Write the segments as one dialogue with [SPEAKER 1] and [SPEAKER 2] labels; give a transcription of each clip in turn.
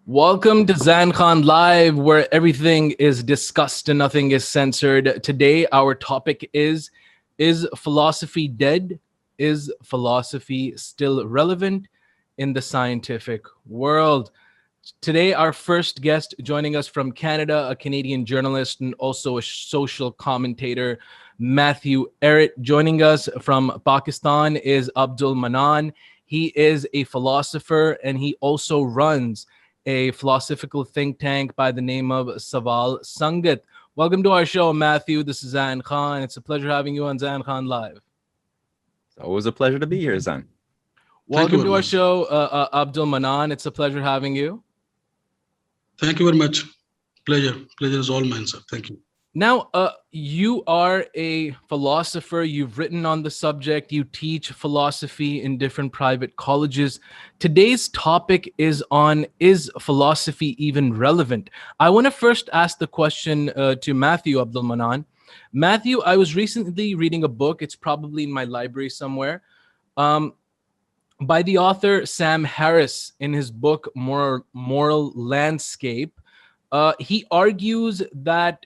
[SPEAKER 1] Welcome to Zain Khan Live, where everything is discussed and nothing is censored. Today, our topic is philosophy dead? Is philosophy still relevant in the scientific world? Today, our first guest joining us from Canada, a Canadian journalist and also a social commentator, Matthew Ehret. Joining us from Pakistan is Abdul Manan. He is a philosopher and he also runs a philosophical think tank by the name of Saval Sangat. Welcome to our show, Matthew. This is Zain Khan. It's a pleasure having you on Zain Khan Live.
[SPEAKER 2] It's always a pleasure to be here, Zain.
[SPEAKER 1] Welcome to our show, Abdul Manan. It's a pleasure having you.
[SPEAKER 3] Thank you very much. Pleasure is all mine, sir. Thank you.
[SPEAKER 1] Now, you are a philosopher. You've written on the subject. You teach philosophy in different private colleges. Today's topic is on, is philosophy even relevant? I want to first ask the question to Matthew Abdul Manan. Matthew, I was recently reading a book. It's probably in my library somewhere. By the author Sam Harris in his book, Moral Landscape. He argues that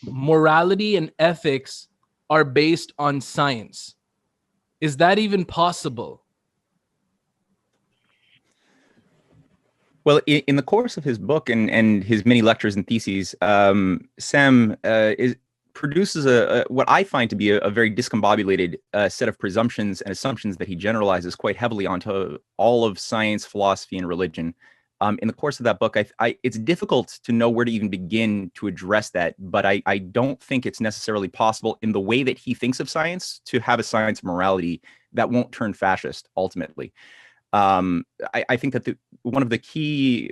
[SPEAKER 1] morality and ethics are based on science. Is that even possible?
[SPEAKER 2] Well, in the course of his book and his many lectures and theses, Sam produces what I find to be a very discombobulated set of presumptions and assumptions that he generalizes quite heavily onto all of science, philosophy, and religion. In the course of that book, it's difficult to know where to even begin to address that, but I don't think it's necessarily possible in the way that he thinks of science to have a science of morality that won't turn fascist ultimately. I think that one of the key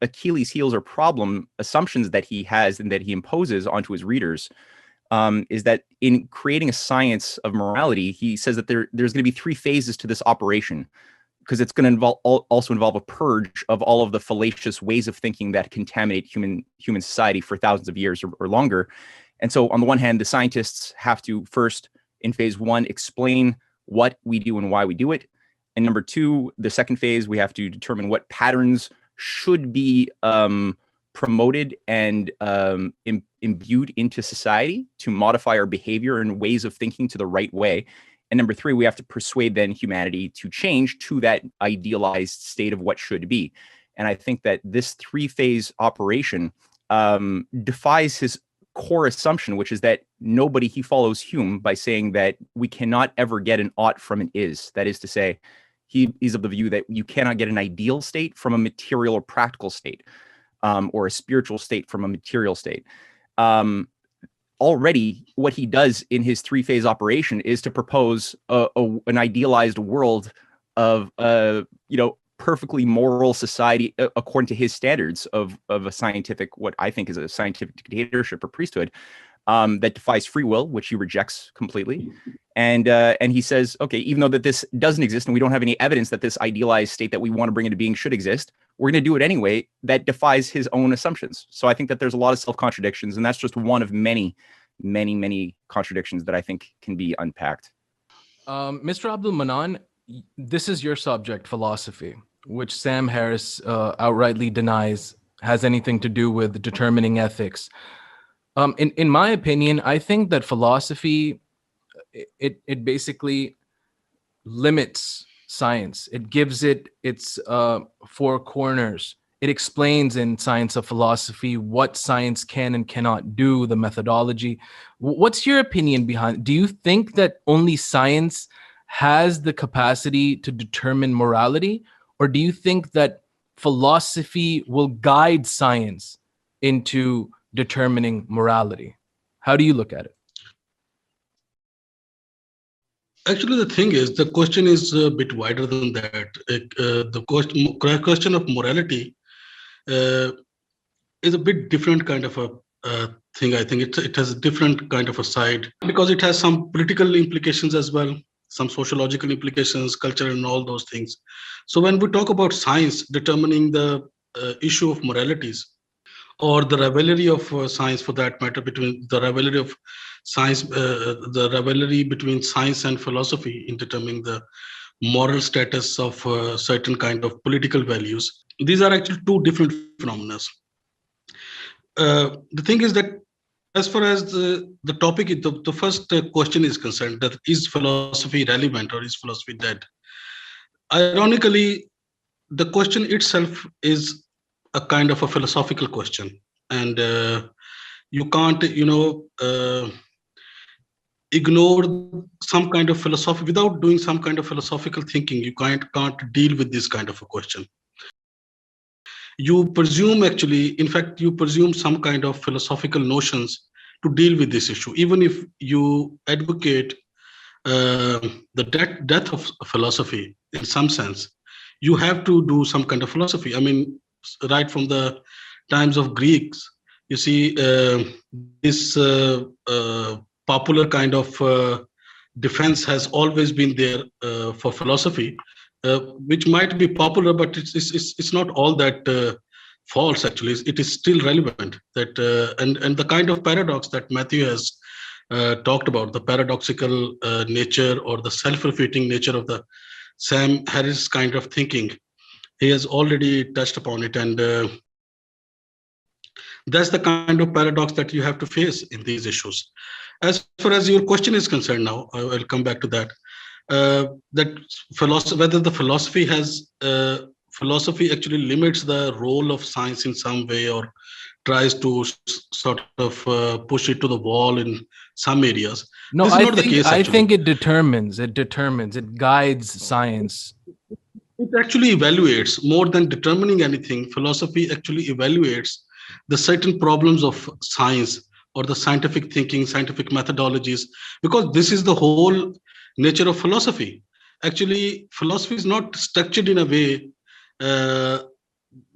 [SPEAKER 2] Achilles heels or problem assumptions that he has and that he imposes onto his readers is that in creating a science of morality, he says that there's going to be three phases to this operation, because it's going to also involve a purge of all of the fallacious ways of thinking that contaminate human society for thousands of years or longer. And so on the one hand, the scientists have to first, in phase one, explain what we do and why we do it. And number two, the second phase, we have to determine what patterns should be promoted and imbued into society to modify our behavior and ways of thinking to the right way. And number three, we have to persuade then humanity to change to that idealized state of what should be. And I think that this three-phase operation defies his core assumption, which is that he follows Hume by saying that we cannot ever get an ought from an is. That is to say, he's of the view that you cannot get an ideal state from a material or practical state, or a spiritual state from a material state. Already, what he does in his three-phase operation is to propose an idealized world of perfectly moral society according to his standards of a scientific, what I think is a scientific dictatorship or priesthood that defies free will, which he rejects completely. And he says, okay, even though that this doesn't exist and we don't have any evidence that this idealized state that we want to bring into being should exist, we're going to do it anyway. That defies his own assumptions. So I think that there's a lot of self-contradictions, and that's just one of many, many, many contradictions that I think can be unpacked.
[SPEAKER 1] Mr. Abdul Manan, this is your subject, philosophy, which Sam Harris outrightly denies has anything to do with determining ethics. In my opinion, I think that philosophy, it basically limits science. It gives it its four corners. It explains in Science of Philosophy what science can and cannot do, the methodology. What's your opinion behind? Do you think that only science has the capacity to determine morality, or do you think that philosophy will guide science into determining morality? How do you look at it?
[SPEAKER 3] Actually, the thing is, the question is a bit wider than that. The question of morality is a bit different kind of a thing. I think it has a different kind of a side, because it has some political implications as well, some sociological implications, culture, and all those things. So when we talk about science determining the issue of moralities, or the rivalry of science, for that matter, between the rivalry of science, the rivalry between science and philosophy in determining the moral status of certain kind of political values. These are actually two different phenomena. The thing is that as far as the topic, the first question is concerned, that is philosophy relevant or is philosophy dead? Ironically, the question itself is a kind of a philosophical question, and you can't, ignore some kind of philosophy without doing some kind of philosophical thinking. You can't deal with this kind of a question. You presume, actually, in fact, you presume some kind of philosophical notions to deal with this issue, even if you advocate the death of philosophy in some sense. You have to do some kind of philosophy. I mean, right from the times of Greeks, you see this popular kind of defense has always been there for philosophy, which might be popular, but it's not all that false. Actually, it is still relevant. That and the kind of paradox that Matthew has talked about, the paradoxical nature or the self-refuting nature of the Sam Harris kind of thinking, he has already touched upon it, and that's the kind of paradox that you have to face in these issues. As far as your question is concerned, now I'll come back to that. That philosophy, whether the philosophy has philosophy actually limits the role of science in some way, or tries to sort of push it to the wall in some areas.
[SPEAKER 1] No,
[SPEAKER 3] This is not the case,
[SPEAKER 1] I
[SPEAKER 3] actually.
[SPEAKER 1] think it determines, it guides science.
[SPEAKER 3] It actually evaluates more than determining anything. Philosophy actually evaluates the certain problems of science or the scientific thinking, scientific methodologies, because this is the whole nature of philosophy. Actually, philosophy is not structured in a way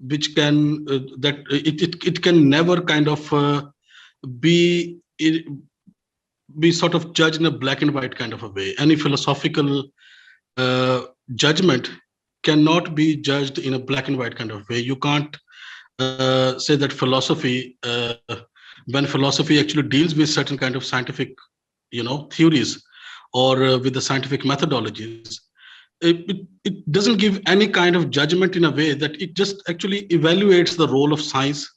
[SPEAKER 3] which can that it can never kind of be be sort of judged in a black and white kind of a way. Any philosophical judgment cannot be judged in a black and white kind of way. You can't say that philosophy, when philosophy actually deals with certain kind of scientific, theories, or with the scientific methodologies, it doesn't give any kind of judgment in a way that it just actually evaluates the role of science.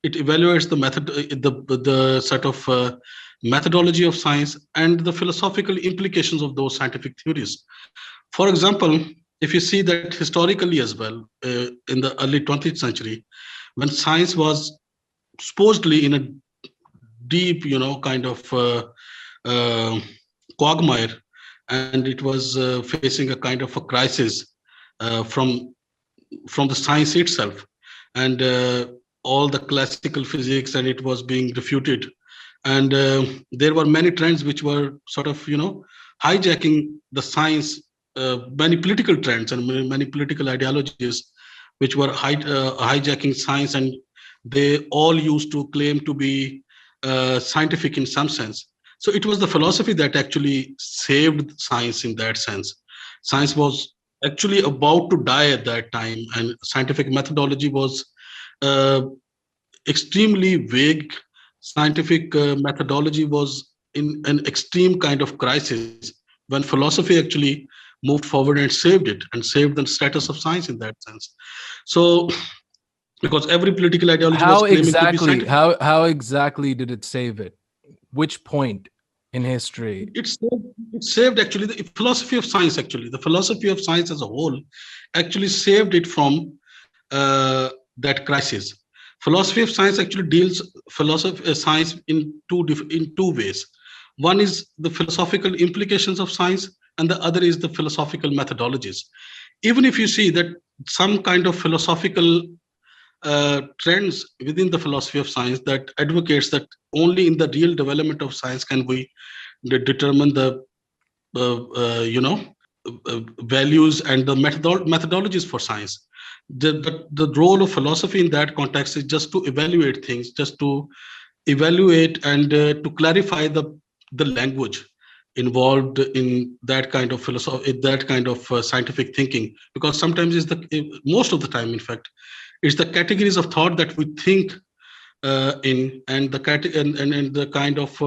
[SPEAKER 3] It evaluates the method, the sort of methodology of science and the philosophical implications of those scientific theories. For example, if you see that historically as well, in the early 20th century, when science was supposedly in a deep, kind of quagmire, and it was facing a kind of a crisis from the science itself, and all the classical physics, and it was being refuted, and there were many trends which were sort of hijacking the science, many political trends and many political ideologies which were hijacking science, and they all used to claim to be scientific in some sense. So it was the philosophy that actually saved science in that sense. Science was actually about to die at that time, and scientific methodology was uh, extremely vague. Scientific methodology was in an extreme kind of crisis, when philosophy actually moved forward and saved it, and saved the status of science in that sense. So, because every political ideology was claiming to be scientific.
[SPEAKER 1] How exactly did it save it? Which point in history?
[SPEAKER 3] It saved actually the philosophy of science. Actually, the philosophy of science as a whole actually saved it from that crisis. Philosophy of science actually deals science in two ways. One is the philosophical implications of science, and the other is the philosophical methodologies. Even if you see that some kind of philosophical trends within the philosophy of science that advocates that only in the real development of science can we determine the values and the methodologies for science. The role of philosophy in that context is just to evaluate things, just to evaluate and to clarify the language involved in that kind of philosophy, that kind of scientific thinking, because sometimes most of the time, in fact, it's the categories of thought that we think in, and the kind of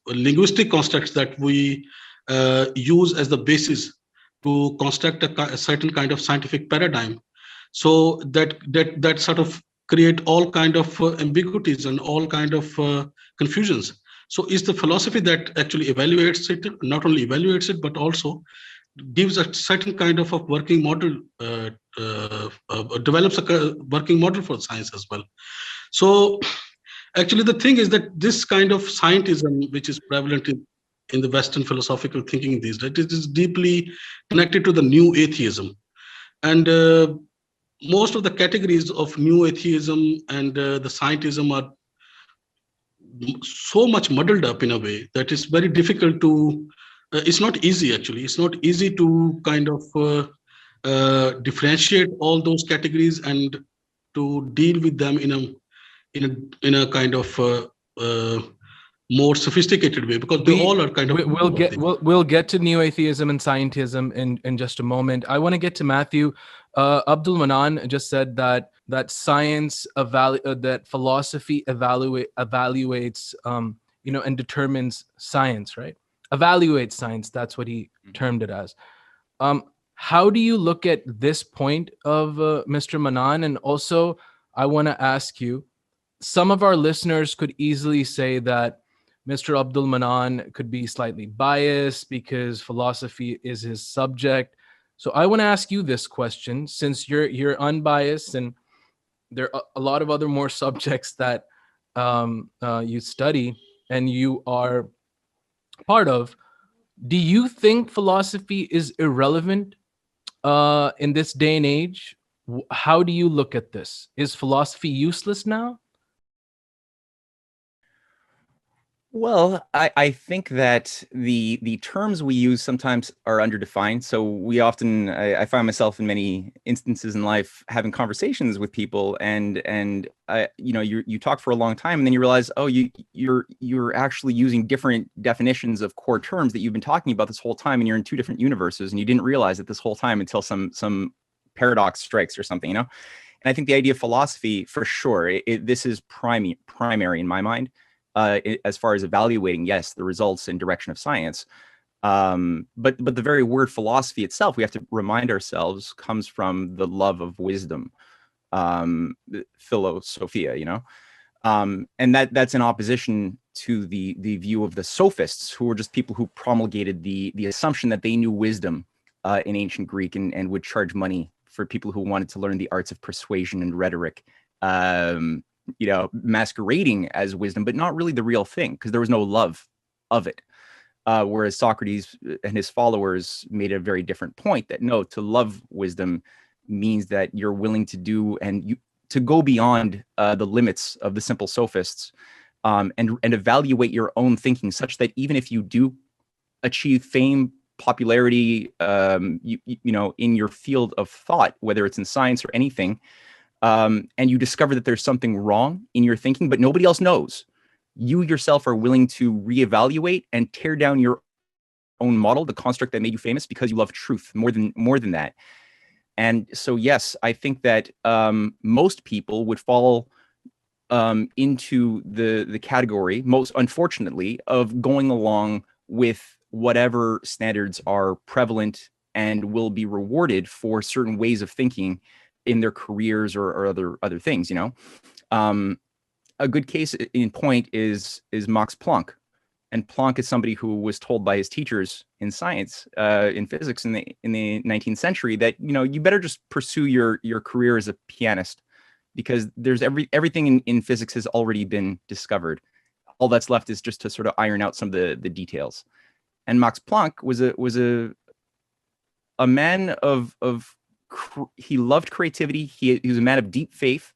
[SPEAKER 3] linguistic constructs that we use as the basis to construct a certain kind of scientific paradigm, so that sort of create all kind of ambiguities and all kind of confusions. So is the philosophy that actually evaluates it, not only evaluates it, but also gives a certain kind of a working model, develops a working model for science as well. So actually the thing is that this kind of scientism, which is prevalent in the Western philosophical thinking these days, it is deeply connected to the new atheism. And most of the categories of new atheism and the scientism are so much muddled up in a way that it's very difficult to, it's not easy actually, it's not easy to kind of differentiate all those categories and to deal with them in a kind of more sophisticated way, because they all are kind of
[SPEAKER 1] we'll get to neo atheism and scientism in just a moment. I want to get to Matthew. Abdul Manan just said that science that philosophy evaluates and determines science, right? Evaluates science. That's what he termed it as. How do you look at this point of Mr. Manan? And also, I want to ask you, some of our listeners could easily say that Mr. Abdul Manan could be slightly biased because philosophy is his subject. So I want to ask you this question, since you're unbiased and there are a lot of other more subjects that you study and you are part of. Do you think philosophy is irrelevant in this day and age? How do you look at this? Is philosophy useless now?
[SPEAKER 2] Well, I think that the terms we use sometimes are underdefined. So we often, I find myself in many instances in life having conversations with people, and you talk for a long time, and then you realize, oh, you're actually using different definitions of core terms that you've been talking about this whole time, and you're in two different universes, and you didn't realize it this whole time until some paradox strikes or something, And I think the idea of philosophy, for sure, this is primary in my mind. As far as evaluating, yes, the results and direction of science. But the very word philosophy itself, we have to remind ourselves, comes from the love of wisdom, philosophia, and that's in opposition to the view of the sophists, who were just people who promulgated the assumption that they knew wisdom in ancient Greek and would charge money for people who wanted to learn the arts of persuasion and rhetoric. Masquerading as wisdom, but not really the real thing, because there was no love of it. Whereas Socrates and his followers made a very different point, that no, to love wisdom means that you're willing to do and to go beyond the limits of the simple sophists, and evaluate your own thinking, such that even if you do achieve fame, popularity, in your field of thought, whether it's in science or anything, and you discover that there's something wrong in your thinking, but nobody else knows, you yourself are willing to reevaluate and tear down your own model, the construct that made you famous, because you love truth more than that. And so, yes, I think that most people would fall into the category, most unfortunately, of going along with whatever standards are prevalent and will be rewarded for certain ways of thinking in their careers or other things. A good case in point is Max Planck. And Planck is somebody who was told by his teachers in science, in physics in the 19th century, that you better just pursue your career as a pianist, because there's everything in physics has already been discovered. All that's left is just to sort of iron out some of the details. And Max Planck was a man of he loved creativity. He was a man of deep faith.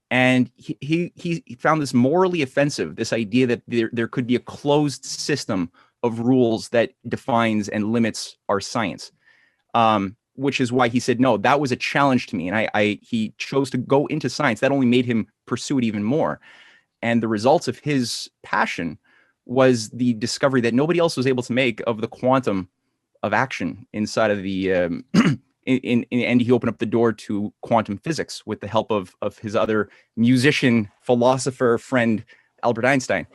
[SPEAKER 2] And he found this morally offensive, this idea that there could be a closed system of rules that defines and limits our science, which is why he said, no, that was a challenge to me. And he chose to go into science. That only made him pursue it even more. And the results of his passion was the discovery that nobody else was able to make of the quantum of action inside of the and he opened up the door to quantum physics with the help of his other musician, philosopher friend, Albert Einstein.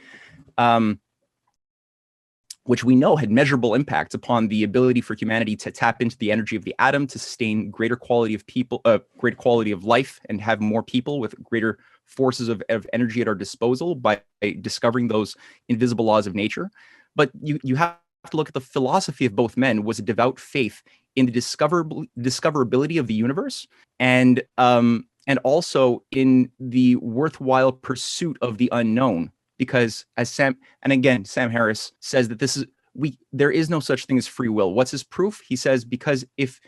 [SPEAKER 2] which we know had measurable impacts upon the ability for humanity to tap into the energy of the atom, to sustain greater quality of people, greater quality of life, and have more people with greater forces of energy at our disposal by discovering those invisible laws of nature. But you have to look at the philosophy of both men was a devout faith in the discoverability of the universe, and also in the worthwhile pursuit of the unknown. Because as Sam Harris says that there is no such thing as free will. What's his proof? He says, because if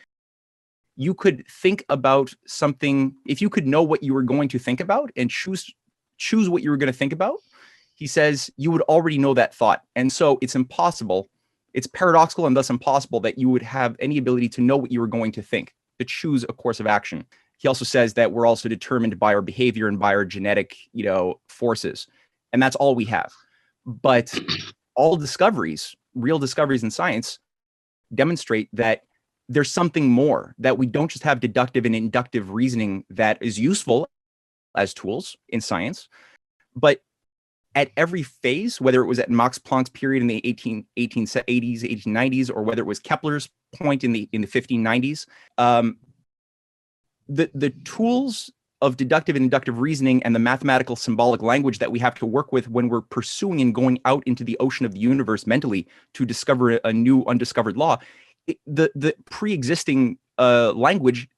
[SPEAKER 2] you could think about something, if you could know what you were going to think about and choose what you were going to think about, he says you would already know that thought. And so it's impossible, it's paradoxical and thus impossible that you would have any ability to know what you were going to think, to choose a course of action. He also says that we're also determined by our behavior and by our genetic, forces. And that's all we have. But all discoveries, real discoveries in science, demonstrate that there's something more, that we don't just have deductive and inductive reasoning that is useful as tools in science, but at every phase, whether it was at Max Planck's period in the 1880s, 1890s, or whether it was Kepler's point in the 1590s, the tools of deductive and inductive reasoning and the mathematical symbolic language that we have to work with when we're pursuing and going out into the ocean of the universe mentally to discover a new undiscovered law, the pre-existing language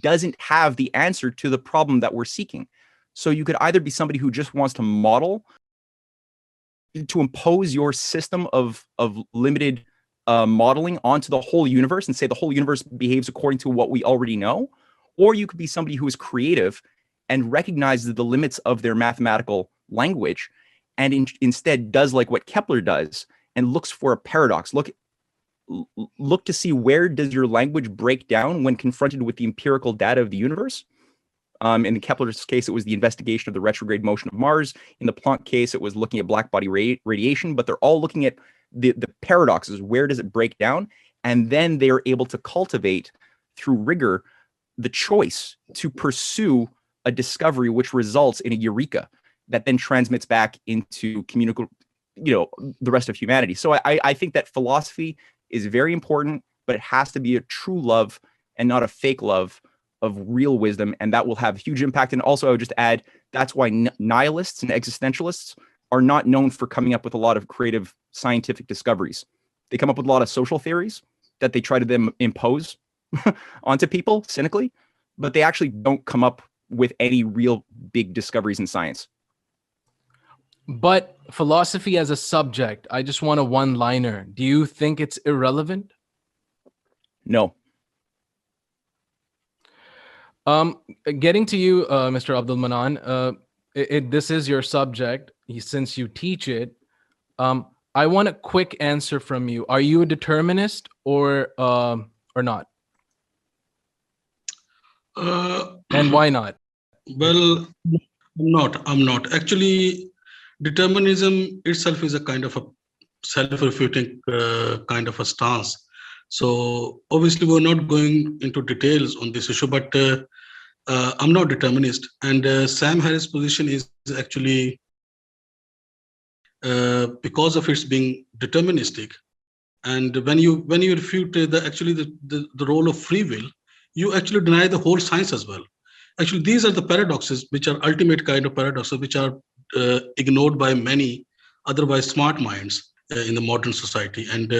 [SPEAKER 2] doesn't have the answer to the problem that we're seeking. So you could either be somebody who just wants to model, to impose your system of limited modeling onto the whole universe and say the whole universe behaves according to what we already know, or you could be somebody who is creative and recognizes the limits of their mathematical language and instead does like what Kepler does and looks for a paradox. Look to see, where does your language break down when confronted with the empirical data of the universe? In Kepler's case, it was the investigation of the retrograde motion of Mars. In the Planck case, it was looking at black body radiation, but they're all looking at the paradoxes. Where does it break down? And then they are able to cultivate through rigor the choice to pursue a discovery which results in a eureka that then transmits back into the rest of humanity. So I think that philosophy is very important, but it has to be a true love and not a fake love of real wisdom, and that will have huge impact. And also, I would just add, that's why nihilists and existentialists are not known for coming up with a lot of creative scientific discoveries. They come up with a lot of social theories that they try to then impose onto people cynically, but they actually don't come up with any real big discoveries in science.
[SPEAKER 1] But philosophy as a subject, I just want a one-liner. Do you think it's irrelevant?
[SPEAKER 2] No.
[SPEAKER 1] Getting to you, Mr. Abdul Manan, this is your subject. Since you teach it, I want a quick answer from you. Are you a determinist or not? And why not?
[SPEAKER 3] Well, I'm not. Actually, determinism itself is a kind of a self-refuting kind of a stance. So obviously, we're not going into details on this issue, but I'm not determinist. And Sam Harris' position is actually, because of its being deterministic, and when you refute the role of free will, you actually deny the whole science as well. Actually, these are the paradoxes, which are ultimate kind of paradoxes, which are ignored by many otherwise smart minds in the modern society, and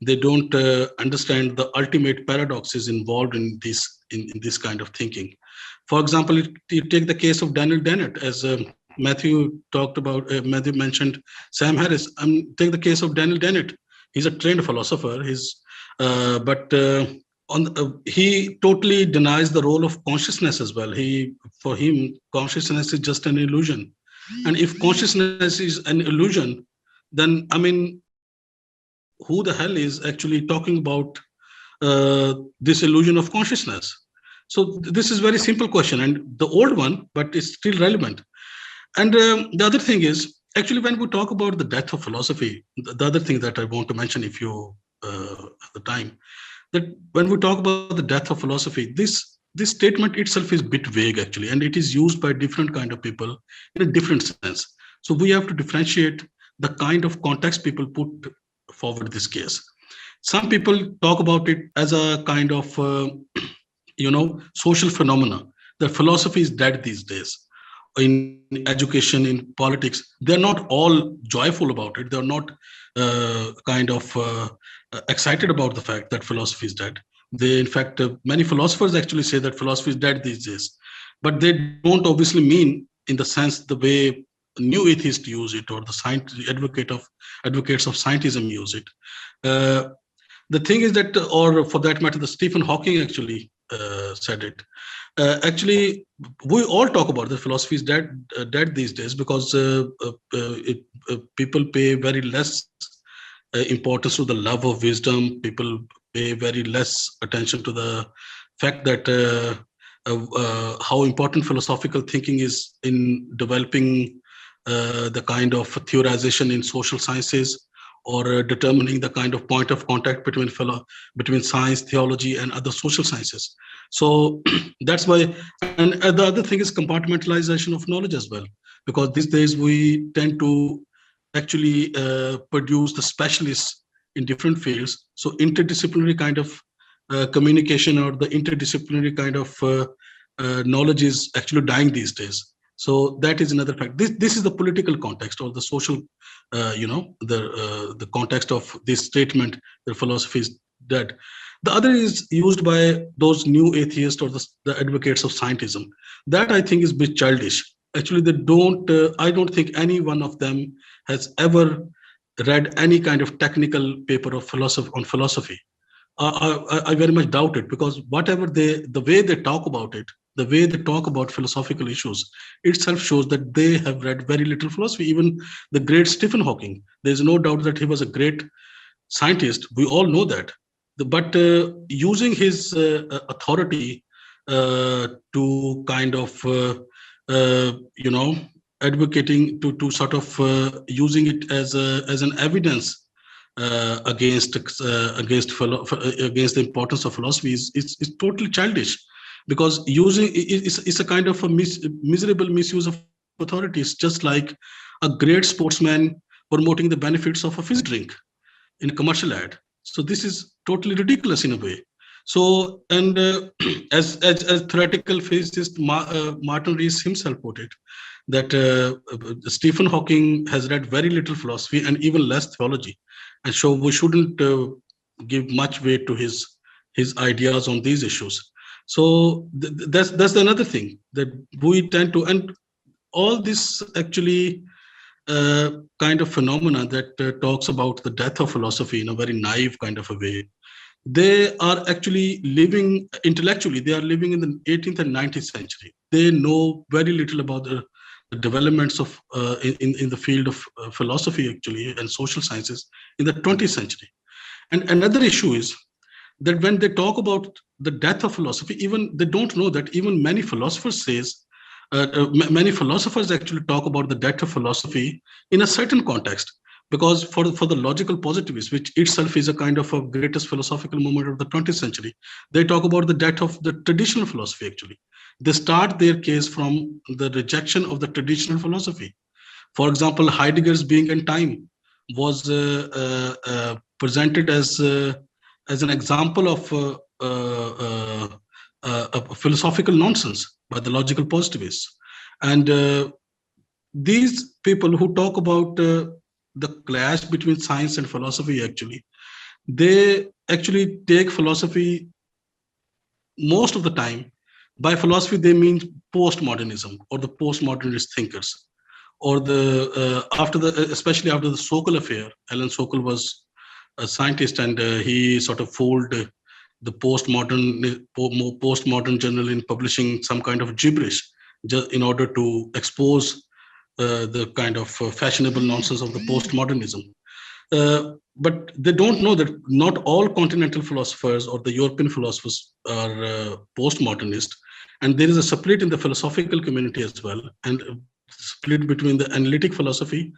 [SPEAKER 3] they don't understand the ultimate paradoxes involved in this kind of thinking. For example, you take the case of Daniel Dennett, as Matthew talked about. Matthew mentioned Sam Harris. Take the case of Daniel Dennett. He's a trained philosopher. He totally denies the role of consciousness as well. For him, consciousness is just an illusion. And if consciousness is an illusion, then who the hell is actually talking about this illusion of consciousness? So this is a very simple question, and the old one, but it's still relevant. And the other thing is, actually, when we talk about the death of philosophy, the other thing that I want to mention, if you have the time, that when we talk about the death of philosophy, this statement itself is a bit vague, actually, and it is used by different kind of people in a different sense. So we have to differentiate the kind of context people put forward this case. Some people talk about it as a kind of social phenomena, that philosophy is dead these days. In education, in politics, they're not all joyful about it. They're not excited about the fact that philosophy is dead. They, in fact, many philosophers actually say that philosophy is dead these days, but they don't obviously mean in the sense the way new atheists use it, or the advocates of scientism use it. The thing is that, or for that matter, the Stephen Hawking actually said it. Actually, we all talk about the philosophy is dead these days, because people pay very less importance to the love of wisdom. People pay very less attention to the fact that how important philosophical thinking is in developing the kind of theorization in social sciences, or determining the kind of point of contact between science, theology, and other social sciences. So that's why, and the other thing is compartmentalization of knowledge as well, because these days we tend to actually produce the specialists in different fields. So interdisciplinary kind of communication, or the interdisciplinary kind of knowledge is actually dying these days. So that is another fact. This is the political context, or the social, the context of this statement that philosophy is dead. The other is used by those new atheists, or the advocates of scientism. That I think is a bit childish. Actually, they don't. I don't think any one of them has ever read any kind of technical paper of philosophy. I very much doubt it, because whatever the way they talk about it, the way they talk about philosophical issues itself shows that they have read very little philosophy. Even the great Stephen Hawking, there's no doubt that he was a great scientist. We all know that. But using his authority to kind of, advocating to sort of using it as an evidence against the importance of philosophy is totally childish, because using it's a kind of a miserable misuse of authority. It's just like a great sportsman promoting the benefits of a fizz drink in a commercial ad. So this is totally ridiculous in a way. So, and as theoretical physicist Martin Rees himself put it, that Stephen Hawking has read very little philosophy and even less theology, and so we shouldn't give much weight to his ideas on these issues. So that's another thing that we tend to, and all this actually kind of phenomena that talks about the death of philosophy in a very naive kind of a way. They are actually living intellectually. They are living in the 18th and 19th century. They know very little about the developments of in the field of philosophy actually and social sciences in the 20th century. And another issue is that when they talk about the death of philosophy, even they don't know that even many philosophers many philosophers actually talk about the death of philosophy in a certain context, because for the logical positivists, which itself is a kind of a greatest philosophical movement of the 20th century, they talk about the death of the traditional philosophy actually. They start their case from the rejection of the traditional philosophy. For example, Heidegger's Being and Time was presented as an example of a philosophical nonsense by the logical positivists. And these people who talk about the clash between science and philosophy, actually, they actually take philosophy most of the time. By philosophy, they mean postmodernism or the postmodernist thinkers, or the especially after the Sokal affair. Alan Sokal was a scientist, and he sort of fooled the postmodern journal in publishing some kind of gibberish just in order to expose the kind of fashionable nonsense of the postmodernism. But they don't know that not all continental philosophers or the European philosophers are postmodernist, and there is a split in the philosophical community as well, and split between the analytic philosophy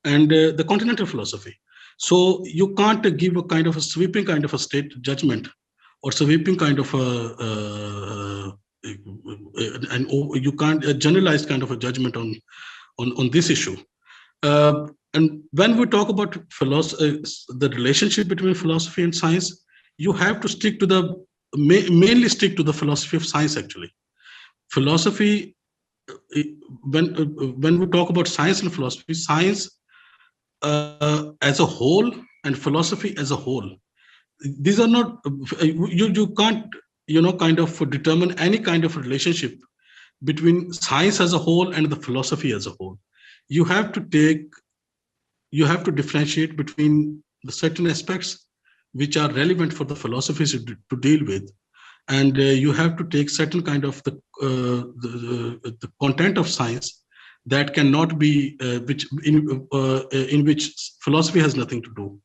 [SPEAKER 3] and the continental philosophy. So you can't give a kind of a sweeping kind of a state judgment or sweeping kind of and you can't a generalized kind of a judgment on this issue. And when we talk about philosophy, the relationship between philosophy and science, you have to stick to the mainly stick to the philosophy of science. Actually, philosophy, uh, when we talk about science and philosophy, science as a whole and philosophy as a whole, these are not you can't kind of determine any kind of relationship between science as a whole and the philosophy as a whole. You have to take you have to differentiate between the certain aspects which are relevant for the philosophies to deal with, and you have to take certain kind of the content of science that cannot be in which philosophy has nothing to do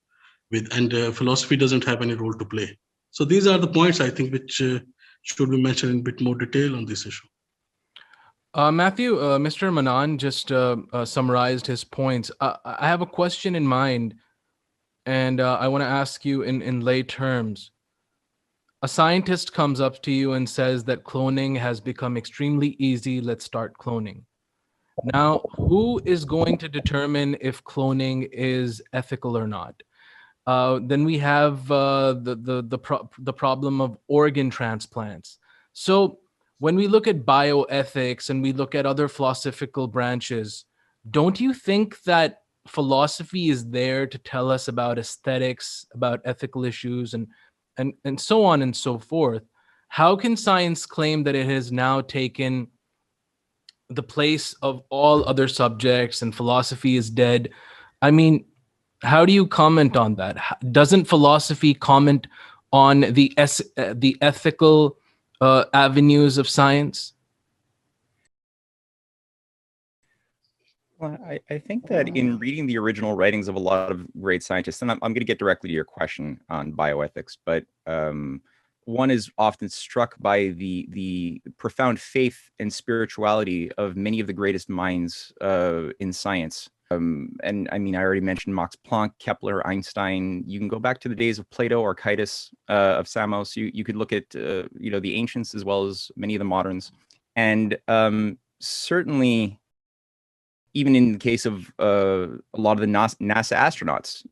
[SPEAKER 3] with, and philosophy doesn't have any role to play. So these are the points I think which should be mentioned in a bit more detail on this issue.
[SPEAKER 1] Matthew, Mr. Manan just summarized his points. I have a question in mind, and I want to ask you in lay terms. A scientist comes up to you and says that cloning has become extremely easy. Let's start cloning. Now, who is going to determine if cloning is ethical or not? Then we have the problem of organ transplants. So when we look at bioethics and we look at other philosophical branches, don't you think that philosophy is there to tell us about aesthetics, about ethical issues, and so on and so forth? How can science claim that it has now taken the place of all other subjects and philosophy is dead? I mean, how do you comment on that? Doesn't philosophy comment on the ethical avenues of science?
[SPEAKER 2] Well, I think that in reading the original writings of a lot of great scientists, and I'm going to get directly to your question on bioethics, but one is often struck by the profound faith and spirituality of many of the greatest minds in science. And I mean, I already mentioned Max Planck, Kepler, Einstein. You can go back to the days of Plato, Archytas, of Samos. You could look at the ancients as well as many of the moderns, and certainly, even in the case of a lot of the NASA astronauts,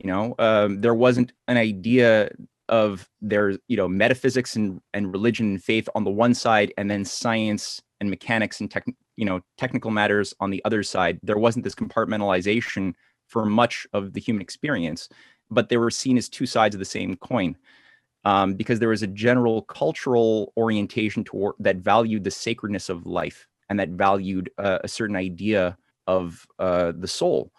[SPEAKER 2] there wasn't an idea of their, metaphysics and religion and faith on the one side, and then science and mechanics and technical matters on the other side. There wasn't this compartmentalization for much of the human experience, but they were seen as two sides of the same coin, because there was a general cultural orientation toward that valued the sacredness of life and that valued a certain idea of the soul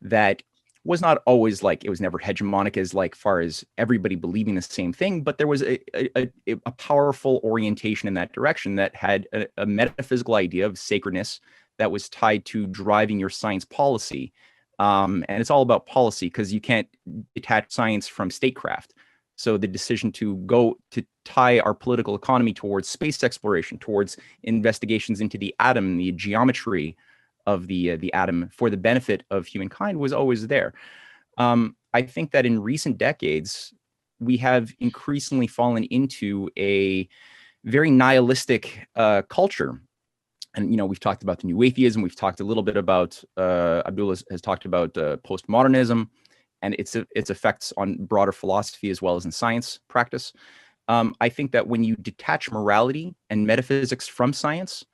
[SPEAKER 2] that was not always like, it was never hegemonic as like far as everybody believing the same thing, but there was a powerful orientation in that direction that had a metaphysical idea of sacredness that was tied to driving your science policy. And it's all about policy because you can't detach science from statecraft. So the decision to tie our political economy towards space exploration, towards investigations into the atom, the geometry of the atom for the benefit of humankind was always there. I think that in recent decades, we have increasingly fallen into a very nihilistic culture. And, we've talked about the new atheism. We've talked a little bit about, Abdul has talked about postmodernism and its effects on broader philosophy as well as in science practice. I think that when you detach morality and metaphysics from science,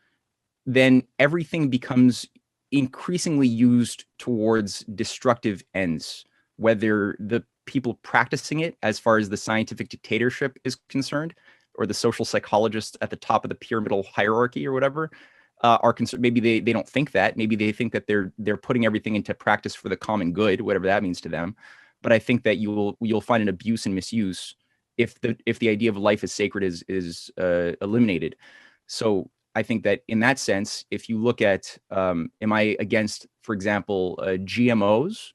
[SPEAKER 2] then everything becomes increasingly used towards destructive ends, whether the people practicing it as far as the scientific dictatorship is concerned, or the social psychologists at the top of the pyramidal hierarchy or whatever, are concerned. Maybe they don't think that. Maybe they think that they're putting everything into practice for the common good, whatever that means to them. But I think that you'll find an abuse and misuse if the idea of life as sacred is eliminated. So I think that in that sense, if you look at, am I against, for example, GMOs?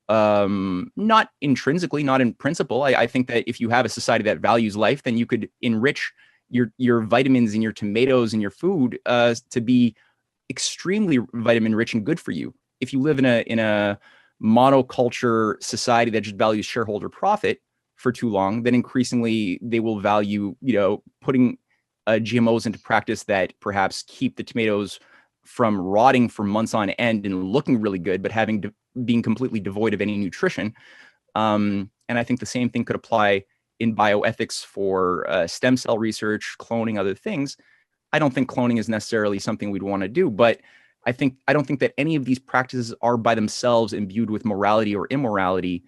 [SPEAKER 2] Not intrinsically, not in principle. I think that if you have a society that values life, then you could enrich your vitamins in your tomatoes and your food to be extremely vitamin rich and good for you. If you live in a monoculture society that just values shareholder profit for too long, then increasingly they will value, putting GMOs into practice that perhaps keep the tomatoes from rotting for months on end and looking really good, but being completely devoid of any nutrition. And I think the same thing could apply in bioethics for stem cell research, cloning, other things. I don't think cloning is necessarily something we'd want to do, but I don't think that any of these practices are by themselves imbued with morality or immorality.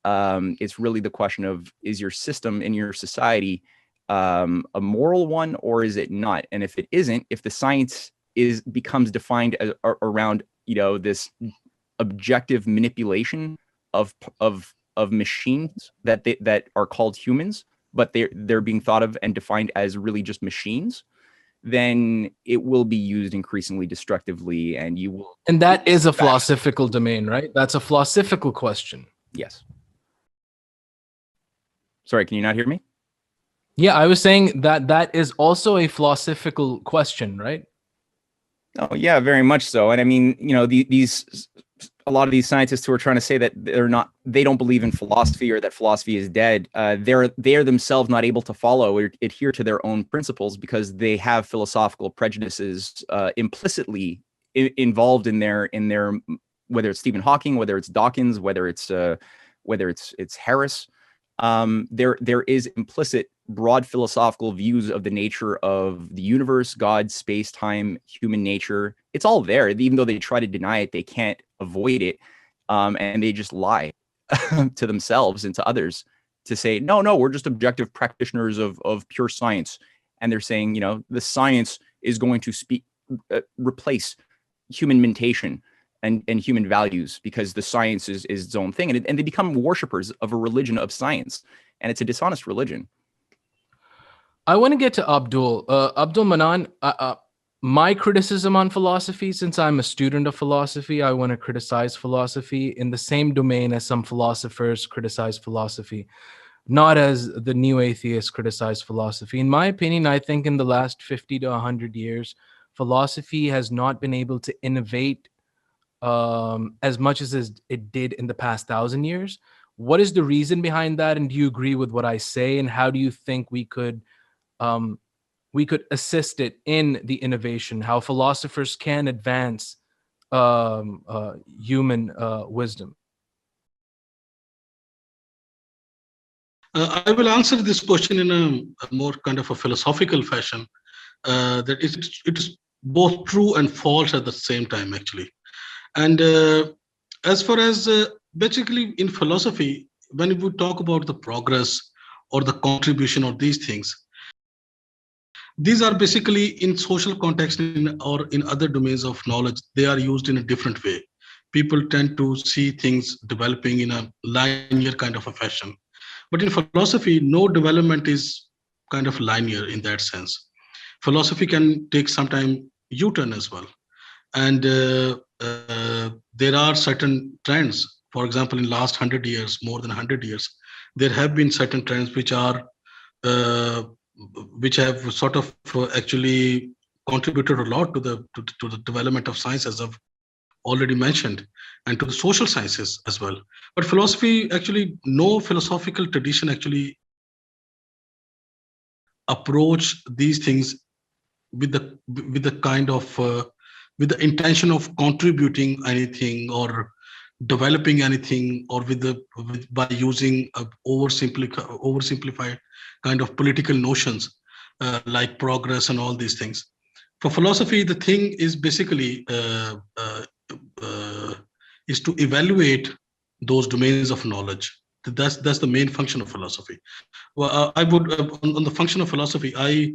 [SPEAKER 2] It's really the question of, is your system in your society a moral one, or is it not? And if it isn't, if the science becomes defined as, around, this objective manipulation of machines that are called humans, but they're being thought of and defined as really just machines, then it will be used increasingly destructively, and you will.
[SPEAKER 1] And that is a philosophical domain, right? That's a philosophical question.
[SPEAKER 2] Yes. Sorry, can you not hear me?
[SPEAKER 1] Yeah, I was saying that is also a philosophical question, right?
[SPEAKER 2] Oh, yeah, very much so. And I mean, a lot of these scientists who are trying to say that they don't believe in philosophy or that philosophy is dead, they're themselves not able to follow or adhere to their own principles because they have philosophical prejudices implicitly involved in their, whether it's Stephen Hawking, whether it's Dawkins, whether it's Harris. There is implicit broad philosophical views of the nature of the universe, God, space, time, human nature. It's all there. Even though they try to deny it, they can't avoid it. And they just lie to themselves and to others to say, no, we're just objective practitioners of pure science. And they're saying, the science is going to replace human mentation and human values because the science is its own thing. And they become worshipers of a religion of science. And it's a dishonest religion.
[SPEAKER 1] I want to get to Abdul. Abdul Manan, my criticism on philosophy, since I'm a student of philosophy, I want to criticize philosophy in the same domain as some philosophers criticize philosophy, not as the new atheists criticize philosophy. In my opinion, I think in the last 50 to 100 years, philosophy has not been able to innovate as much as it did in the past 1,000 years. What is the reason behind that? And do you agree with what I say? And how do you think we could assist it in the innovation, how philosophers can advance human wisdom?
[SPEAKER 3] I will answer this question in a more kind of a philosophical fashion. That it is both true and false at the same time, actually. And as far as basically in philosophy, when we talk about the progress or the contribution of these things, these are basically in social context or in other domains of knowledge, they are used in a different way. People tend to see things developing in a linear kind of a fashion. But in philosophy, no development is kind of linear in that sense. Philosophy can take some time U-turn as well. And there are certain trends. For example, in last 100 years, more than 100 years, there have been certain trends which have sort of actually contributed a lot to the development of science, as I've already mentioned, and to the social sciences as well. But philosophy, actually, no philosophical tradition actually approach these things with the kind of with the intention of contributing anything or developing anything, or by using oversimplified kind of political notions like progress and all these things. For philosophy, the thing is basically is to evaluate those domains of knowledge. That's the main function of philosophy. Well, I would on the function of philosophy, I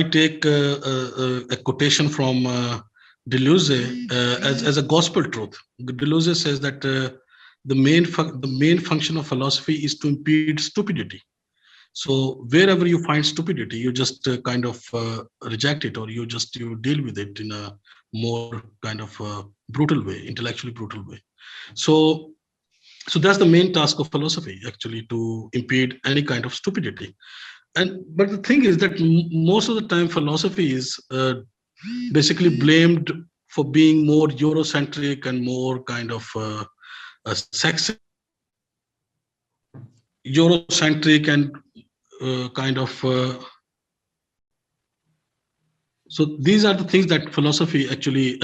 [SPEAKER 3] take a quotation from Deleuze as a gospel truth. Deleuze says that the main function of philosophy is to impede stupidity. So wherever you find stupidity, you just kind of reject it, or you deal with it in a more kind of brutal way, intellectually brutal way. So that's the main task of philosophy, actually, to impede any kind of stupidity. But the thing is that most of the time philosophy is basically blamed for being more Eurocentric and more kind of sexist, Eurocentric and kind of So these are the things that philosophy actually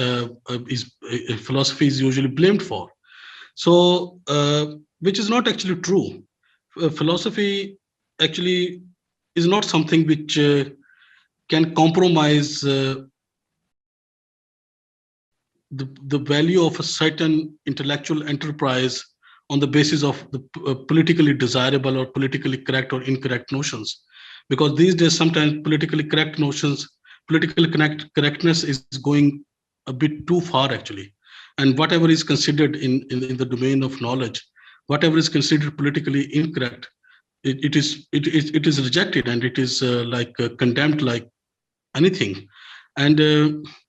[SPEAKER 3] philosophy is usually blamed for. So which is not actually true. Philosophy actually is not something which can compromise the value of a certain intellectual enterprise on the basis of the politically desirable or politically correct or incorrect notions. Because these days, sometimes politically correct notions, correctness is going a bit too far actually. And whatever is considered in the domain of knowledge, whatever is considered politically incorrect, it is rejected, and it is condemned like anything. And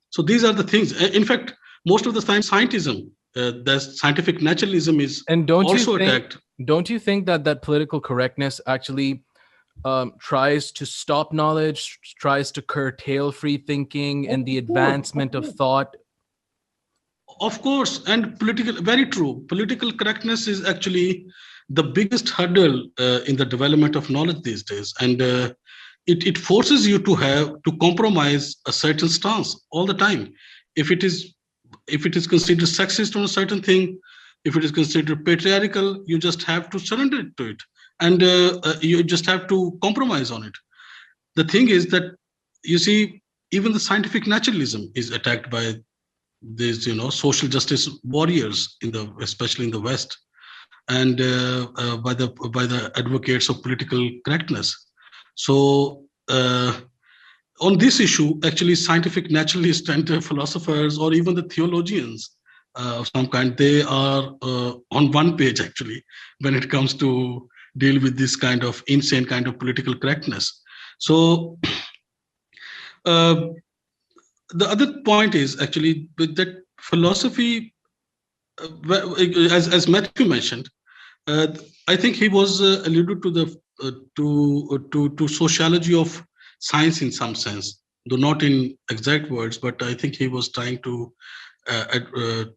[SPEAKER 3] so these are the things. In fact, most of the time, scientism, the scientific naturalism is
[SPEAKER 1] And
[SPEAKER 3] also attacked.
[SPEAKER 1] don't you think that political correctness actually tries to stop knowledge, tries to curtail free thinking and the advancement of thought?
[SPEAKER 3] Of course, and very true. Political correctness is actually the biggest hurdle in the development of knowledge these days. And it forces you to have to compromise a certain stance all the time. If it is considered sexist on a certain thing, if it is considered patriarchal, you just have to surrender to it, and you just have to compromise on it. The thing is that, you see, even the scientific naturalism is attacked by these, social justice warriors especially in the West, and by the advocates of political correctness. So on this issue, actually, scientific naturalists and philosophers, or even the theologians of some kind, they are on one page actually when it comes to deal with this kind of insane kind of political correctness. So uh, the other point is actually that philosophy, as Matthew mentioned, uh, I think he was alluded to the to sociology of science in some sense, though not in exact words. But I think he was trying to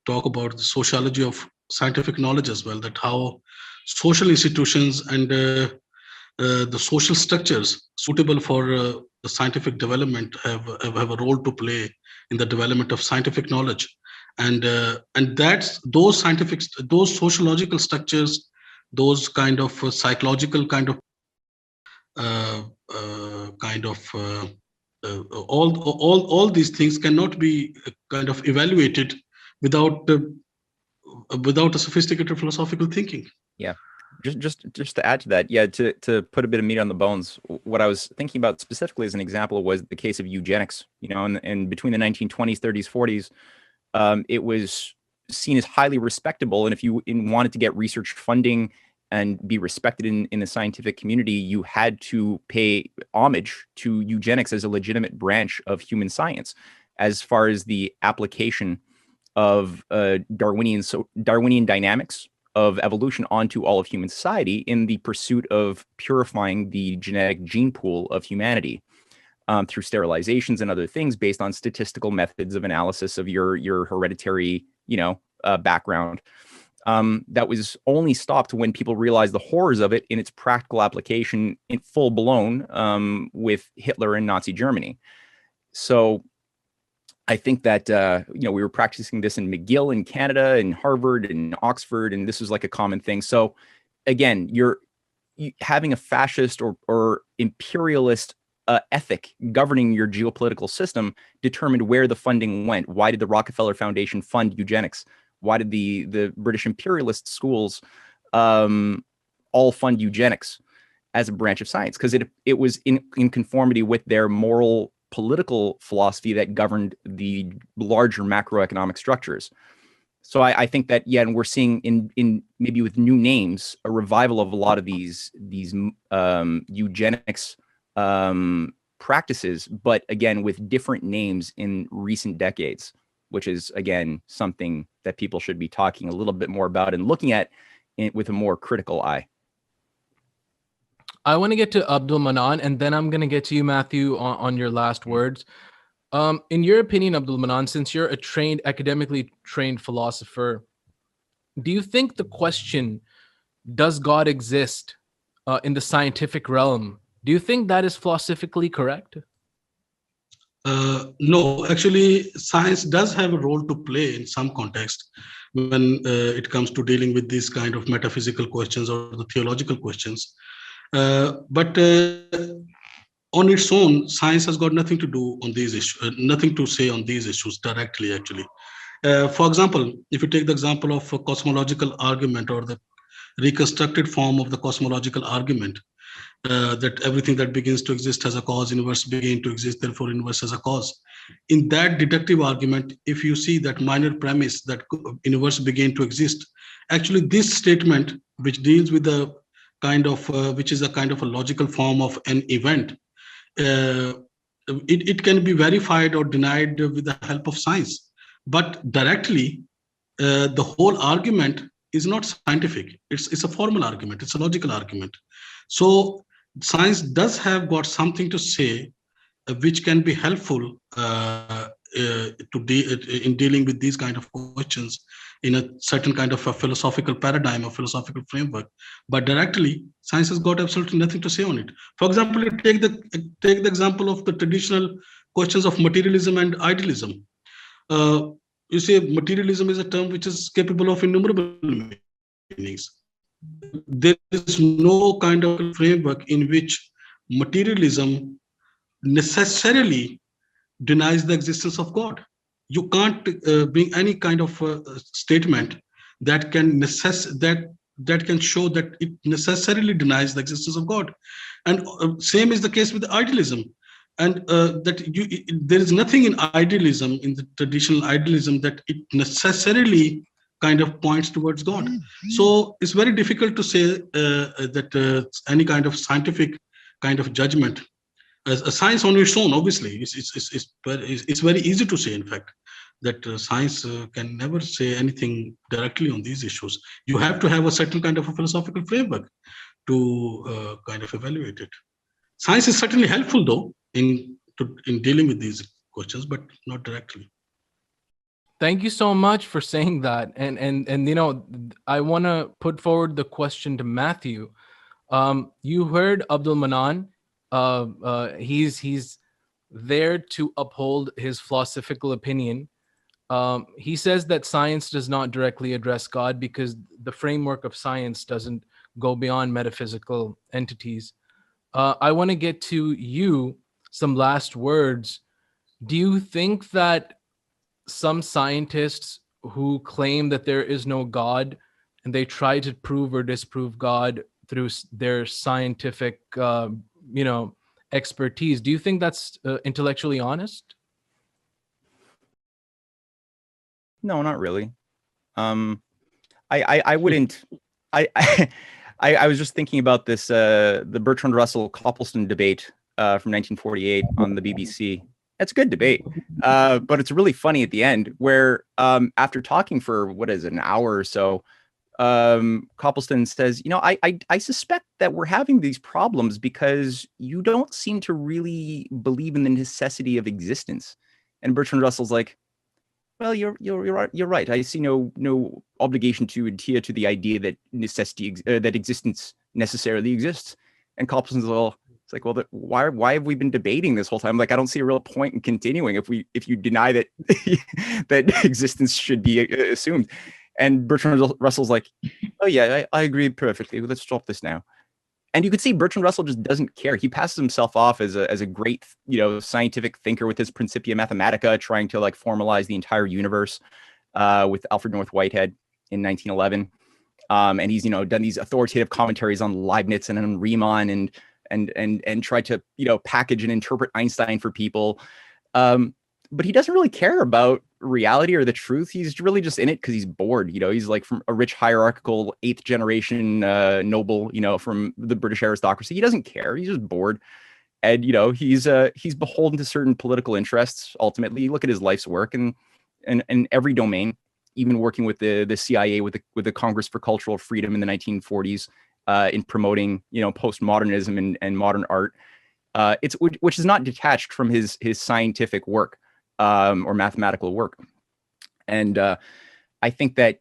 [SPEAKER 3] talk about the sociology of scientific knowledge as well. That how social institutions and the social structures suitable for the scientific development have a role to play in the development of scientific knowledge, and that's those sociological structures, those kind of psychological uh, kind of all these things cannot be kind of evaluated without without a sophisticated philosophical thinking.
[SPEAKER 2] Yeah. Just to add to that, yeah, to put a bit of meat on the bones, what I was thinking about specifically as an example was the case of eugenics. And between the 1920s, 30s, 40s, it was seen as highly respectable. And if you wanted to get research funding and be respected in the scientific community, you had to pay homage to eugenics as a legitimate branch of human science, as far as the application of Darwinian dynamics of evolution onto all of human society in the pursuit of purifying the genetic gene pool of humanity through sterilizations and other things based on statistical methods of analysis of your hereditary, background. That was only stopped when people realized the horrors of it in its practical application in full blown with Hitler and Nazi Germany. So I think that, we were practicing this in McGill in Canada and Harvard and Oxford, and this was like a common thing. So again, you're having a fascist or imperialist ethic governing your geopolitical system determined where the funding went. Why did the Rockefeller Foundation fund eugenics? Why did the British imperialist schools all fund eugenics as a branch of science? Because it was in conformity with their moral political philosophy that governed the larger macroeconomic structures. So I think that, yeah, and we're seeing in maybe with new names a revival of a lot of these eugenics practices, but again with different names in recent decades, which is again something that people should be talking a little bit more about and looking at with a more critical eye.
[SPEAKER 1] I want to get to Abdul Manan, and then I'm going to get to you, Matthew, on your last words. In your opinion, Abdul Manan, since you're a academically trained philosopher, do you think the question, does God exist, in the scientific realm, do you think that is philosophically correct?
[SPEAKER 3] No, actually, science does have a role to play in some context when it comes to dealing with these kind of metaphysical questions or the theological questions. But on its own, science has got nothing to do on these issues, nothing to say on these issues directly, actually. For example, if you take the example of a cosmological argument or the reconstructed form of the cosmological argument, that everything that begins to exist as a cause, universe begin to exist, therefore universe as a cause. In that deductive argument, if you see that minor premise that universe began to exist, actually this statement, which deals with the which is a kind of a logical form of an event, uh, it can be verified or denied with the help of science. But directly, the whole argument is not scientific. It's a formal argument. It's a logical argument. So science does have got something to say, which can be helpful in dealing with these kind of questions in a certain kind of a philosophical paradigm or philosophical framework. But directly, science has got absolutely nothing to say on it. For example, you take the example of the traditional questions of materialism and idealism. Uh, you say materialism is a term which is capable of innumerable meanings. There is no kind of framework in which materialism necessarily denies the existence of God. You can't bring any kind of statement that can that can show that it necessarily denies the existence of God. And same is the case with idealism. And there is nothing in idealism, in the traditional idealism, that it necessarily kind of points towards God. So it's very difficult to say that any kind of scientific kind of judgment, a science on its own, obviously, it's very easy to say, in fact, that science can never say anything directly on these issues. You have to have a certain kind of a philosophical framework to kind of evaluate it. Science is certainly helpful, though, in dealing with these questions, but not directly.
[SPEAKER 1] Thank you so much for saying that. And I want to put forward the question to Matthew. You heard Abdul Manan. He's there to uphold his philosophical opinion. He says that science does not directly address God because the framework of science doesn't go beyond metaphysical entities. I want to get to you some last words. Do you think that some scientists who claim that there is no God and they try to prove or disprove God through their scientific, expertise, do you think that's intellectually honest?
[SPEAKER 2] No, not really. I wouldn't. I I was just thinking about this the Bertrand Russell Copleston debate from 1948 on the BBC. It's a good debate, but it's really funny at the end where after talking for what is it, an hour or so, Copleston says, I suspect that we're having these problems because you don't seem to really believe in the necessity of existence. And Bertrand Russell's like, well, you're right. I see no obligation to adhere to the idea that that existence necessarily exists. And Copleston's it's like, well, why have we been debating this whole time? Like, I don't see a real point in continuing if you deny that that existence should be assumed. And Bertrand Russell's like, oh yeah, I agree perfectly. Let's drop this now. And you could see Bertrand Russell just doesn't care. He passes himself off as a great, scientific thinker with his Principia Mathematica, trying to like formalize the entire universe with Alfred North Whitehead in 1911. And he's, done these authoritative commentaries on Leibniz and on Riemann and tried to, package and interpret Einstein for people. But he doesn't really care about reality or the truth. He's really just in it because he's bored. He's like from a rich hierarchical 8th generation noble, from the British aristocracy. He doesn't care. He's just bored. And, he's beholden to certain political interests. Ultimately, you look at his life's work and every domain, even working with the CIA, with the Congress for Cultural Freedom in the 1940s, in promoting, postmodernism and modern art. Which is not detached from his scientific work. Or mathematical work. And I think that,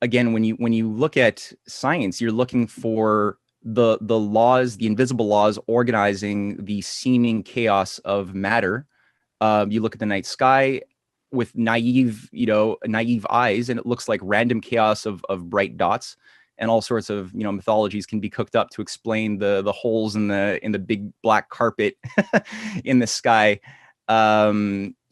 [SPEAKER 2] again, when you look at science, you're looking for the laws, the invisible laws organizing the seeming chaos of matter, You look at the night sky with naive eyes, and it looks like random chaos of bright dots, and all sorts of mythologies can be cooked up to explain the holes in the big black carpet in the sky,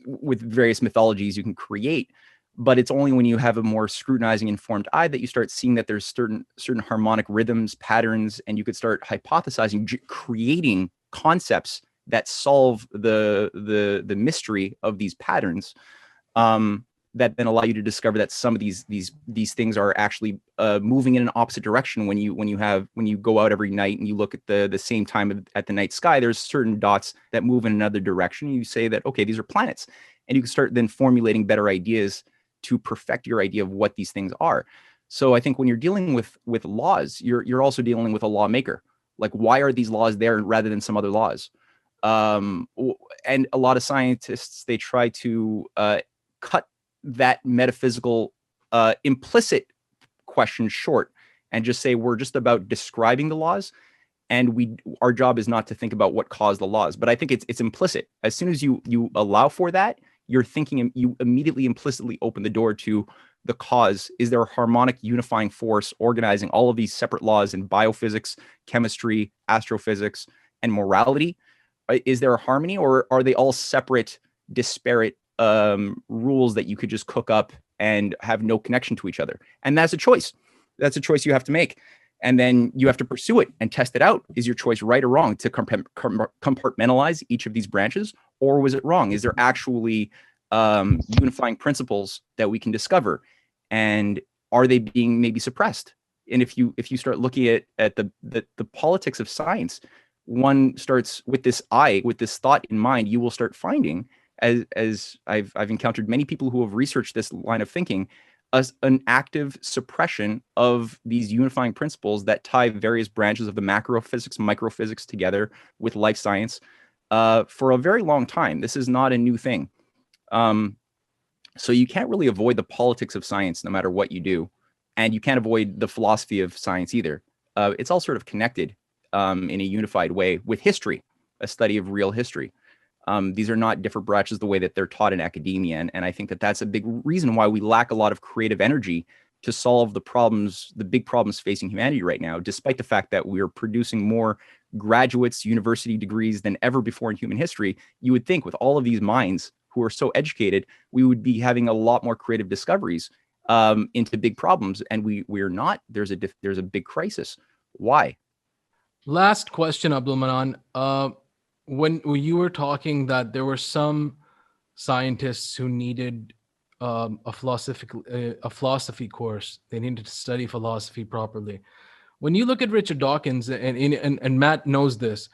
[SPEAKER 2] with various mythologies you can create. But it's only when you have a more scrutinizing, informed eye that you start seeing that there's certain harmonic rhythms, patterns, and you could start hypothesizing, creating concepts that solve the mystery of these patterns, that then allow you to discover that some of these things are actually moving in an opposite direction. When you go out every night and you look at the same time at the night sky, there's certain dots that move in another direction. You say that, okay, these are planets, and you can start then formulating better ideas to perfect your idea of what these things are. So I think when you're dealing with laws, you're also dealing with a lawmaker. Like, why are these laws there rather than some other laws? And a lot of scientists, they try to cut that metaphysical implicit question short and just say we're just about describing the laws, and our job is not to think about what caused the laws. But I think it's implicit. As soon as you allow for that, you're thinking, you immediately implicitly open the door to the cause. Is there a harmonic unifying force organizing all of these separate laws in biophysics, chemistry, astrophysics, and morality? Is there a harmony, or are they all separate, disparate rules that you could just cook up and have no connection to each other? And that's a choice. That's a choice you have to make. And then you have to pursue it and test it out. Is your choice right or wrong to compartmentalize each of these branches, or was it wrong? Is there actually unifying principles that we can discover, and are they being maybe suppressed? And if you start looking at the politics of science, one starts with this thought in mind, you will start finding, as I've encountered many people who have researched this line of thinking, an active suppression of these unifying principles that tie various branches of the macrophysics, microphysics together with life science for a very long time. This is not a new thing. So you can't really avoid the politics of science no matter what you do. And you can't avoid the philosophy of science either. It's all sort of connected in a unified way with history, a study of real history. These are not different branches the way that they're taught in academia. And I think that that's a big reason why we lack a lot of creative energy to solve the big problems facing humanity right now, despite the fact that we're producing more graduates, university degrees than ever before in human history. You would think with all of these minds who are so educated, we would be having a lot more creative discoveries into big problems. And we're not. There's a big crisis. Why?
[SPEAKER 1] Last question, Abdul Manan. When you were talking that there were some scientists who needed a philosophy course, they needed to study philosophy properly. When you look at Richard Dawkins, and Matt knows this,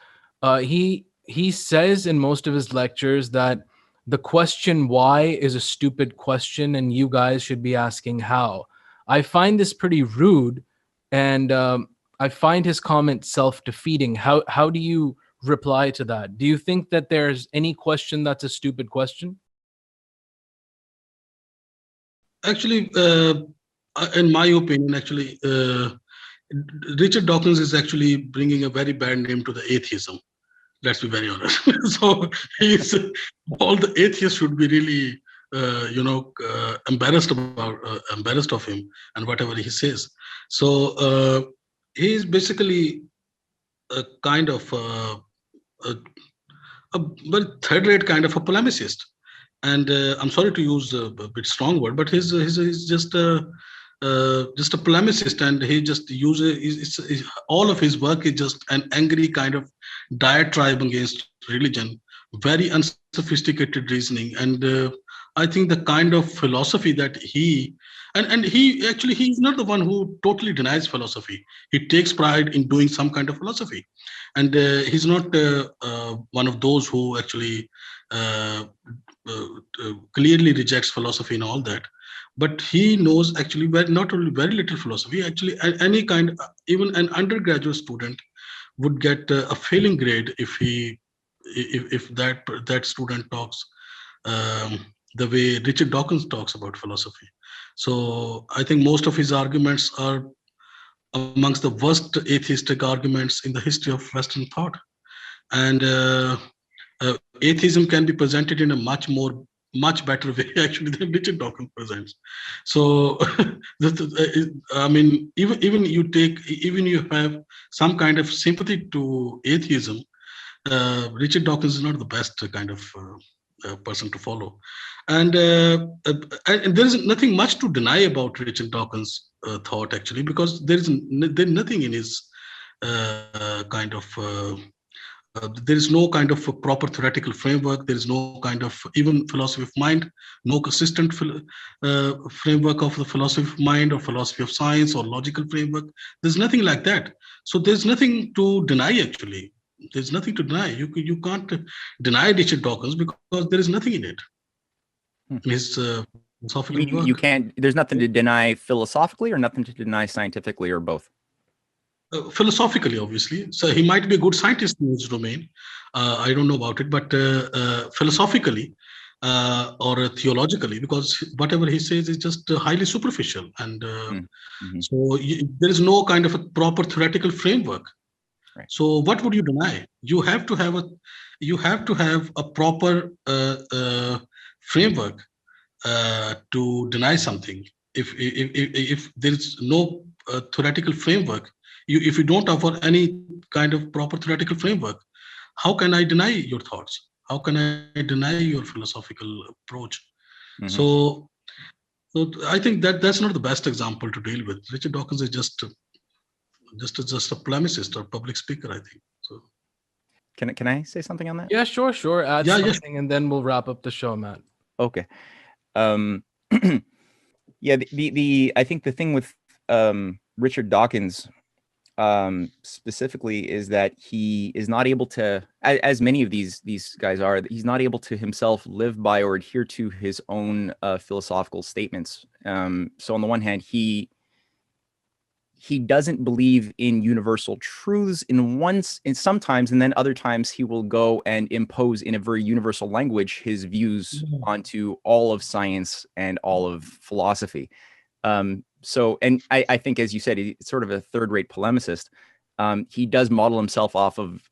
[SPEAKER 1] he says in most of his lectures that the question why is a stupid question, and you guys should be asking how. I find this pretty rude, and I find his comment self-defeating. How do you reply to that? Do you think that there's any question that's a stupid question?
[SPEAKER 3] Actually, in my opinion, Richard Dawkins is actually bringing a very bad name to the atheism. Let's be very honest. So all the atheists should be really, embarrassed of him and whatever he says. So he is basically a kind of a very third-rate kind of a polemicist. And I'm sorry to use a bit strong word, but he's just a polemicist, and he just uses all of his work is just an angry kind of diatribe against religion, very unsophisticated reasoning. And I think the kind of philosophy that he's not the one who totally denies philosophy. He takes pride in doing some kind of philosophy, and he's not one of those who actually clearly rejects philosophy and all that. But he knows actually not only very little philosophy, actually any kind, even an undergraduate student would get a failing grade if that student talks the way Richard Dawkins talks about philosophy. So I think most of his arguments are amongst the worst atheistic arguments in the history of Western thought. And atheism can be presented in a much better way actually than Richard Dawkins presents. So, I mean, even you have some kind of sympathy to atheism, Richard Dawkins is not the best kind of person to follow, and, and there is nothing much to deny about Richard Dawkins' thought actually, because there's nothing in his kind of there is no kind of a proper theoretical framework. There is no kind of even philosophy of mind, no consistent framework of the philosophy of mind or philosophy of science or logical framework. There's nothing like that. So there's nothing to deny actually. There's nothing to deny. You can't deny Richard Dawkins because there is nothing in it. In his philosophical work.
[SPEAKER 2] You can't. There's nothing to deny philosophically, or nothing to deny scientifically, or both.
[SPEAKER 3] Philosophically, obviously. So he might be a good scientist in his domain. I don't know about it, but philosophically or theologically, because whatever he says is just highly superficial, and so there is no kind of a proper theoretical framework. Right. So what would you deny? You have to have a proper framework to deny something. If there is no theoretical framework, if you don't offer any kind of proper theoretical framework, how can I deny your thoughts? How can I deny your philosophical approach? So I think that's not the best example to deal with. Richard Dawkins is just a polemicist or public speaker, I think. So
[SPEAKER 2] can I say something on that?
[SPEAKER 1] Yeah, sure. Add something, and then we'll wrap up the show, Matt.
[SPEAKER 2] Okay. Yeah, I think the thing with Richard Dawkins specifically is that he is not able to, as many of these guys are, he's not able to himself live by or adhere to his own philosophical statements. So on the one hand, he doesn't believe in universal truths in sometimes, and then other times he will go and impose in a very universal language his views onto all of science and all of philosophy. So, and I think, as you said, he's sort of a third-rate polemicist. He does model himself off of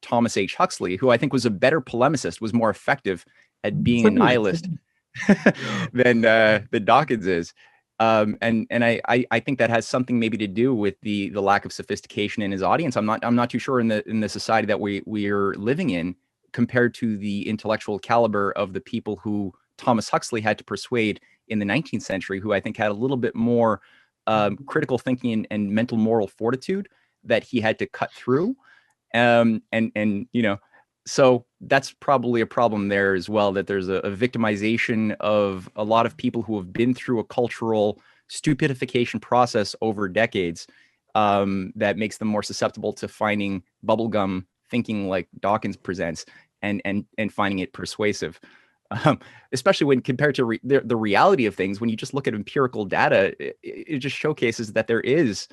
[SPEAKER 2] Thomas H. Huxley, who I think was a better polemicist, was more effective at being a nihilist than Dawkins is. And I think that has something maybe to do with the lack of sophistication in his audience. I'm not too sure in the society that we are living in, compared to the intellectual caliber of the people who Thomas Huxley had to persuade in the 19th century, who I think had a little bit more critical thinking and mental moral fortitude that he had to cut through. And you know, so that's probably a problem there as well, that there's a victimization of a lot of people who have been through a cultural stupidification process over decades that makes them more susceptible to finding bubblegum thinking like Dawkins presents and finding it persuasive. Especially when compared to the reality of things, when you just look at empirical data, it just showcases that there is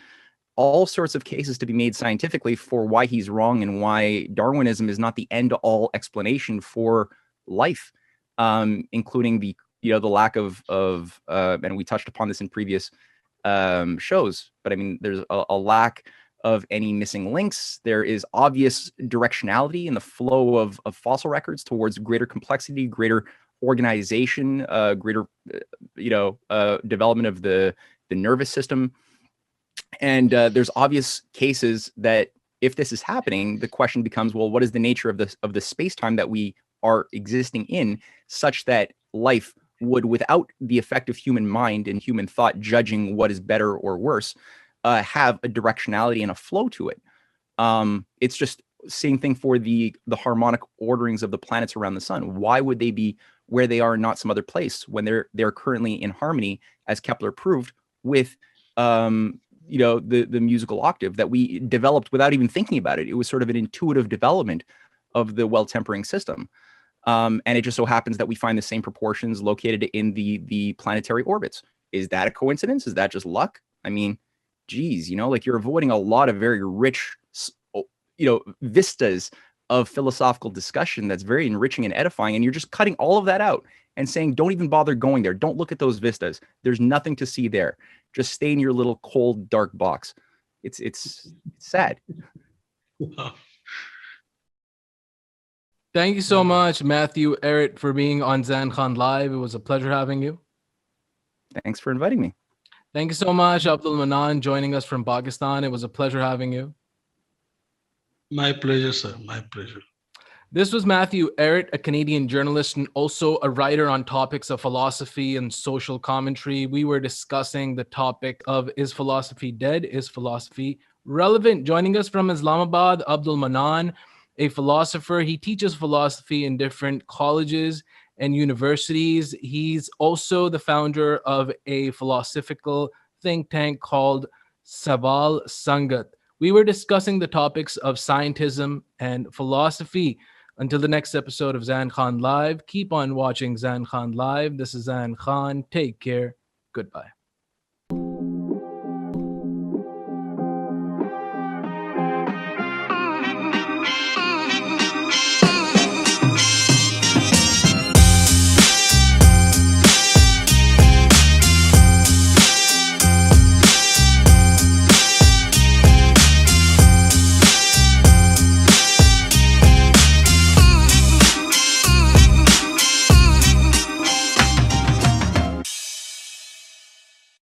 [SPEAKER 2] all sorts of cases to be made scientifically for why he's wrong and why Darwinism is not the end-all explanation for life, including the lack of and we touched upon this in previous shows, but I mean, there's a lack of any missing links. There is obvious directionality in the flow of fossil records towards greater complexity, greater organization, greater development of the nervous system. And there's obvious cases that if this is happening, the question becomes, well, what is the nature of the space-time that we are existing in, such that life would, without the effect of human mind and human thought judging what is better or worse, have a directionality and a flow to it. It's just same thing for the harmonic orderings of the planets around the sun. Why would they be where they are and not some other place when they're currently in harmony, as Kepler proved, with the musical octave that we developed without even thinking about it? It was sort of an intuitive development of the well-tempering system. And it just so happens that we find the same proportions located in the planetary orbits. Is that a coincidence? Is that just luck? I mean, geez, like you're avoiding a lot of very rich, vistas of philosophical discussion that's very enriching and edifying. And you're just cutting all of that out and saying, don't even bother going there. Don't look at those vistas. There's nothing to see there. Just stay in your little cold, dark box. It's sad.
[SPEAKER 1] Thank you so much, Matthew Ehret, for being on Zain Khan Live. It was a pleasure having you.
[SPEAKER 2] Thanks for inviting me.
[SPEAKER 1] Thank you so much, Abdul Manan, joining us from Pakistan. It was a pleasure having you.
[SPEAKER 3] My pleasure, sir. My pleasure.
[SPEAKER 1] This was Matthew Ehret, a Canadian journalist and also a writer on topics of philosophy and social commentary. We were discussing the topic of, is philosophy dead? Is philosophy relevant? Joining us from Islamabad, Abdul Manan, a philosopher. He teaches philosophy in different colleges and universities. He's also the founder of a philosophical think tank called Saval Sangat. We were discussing the topics of scientism and philosophy. Until the next episode of Zain Khan Live, keep on watching Zain Khan Live. This is Zain Khan. Take care. Goodbye.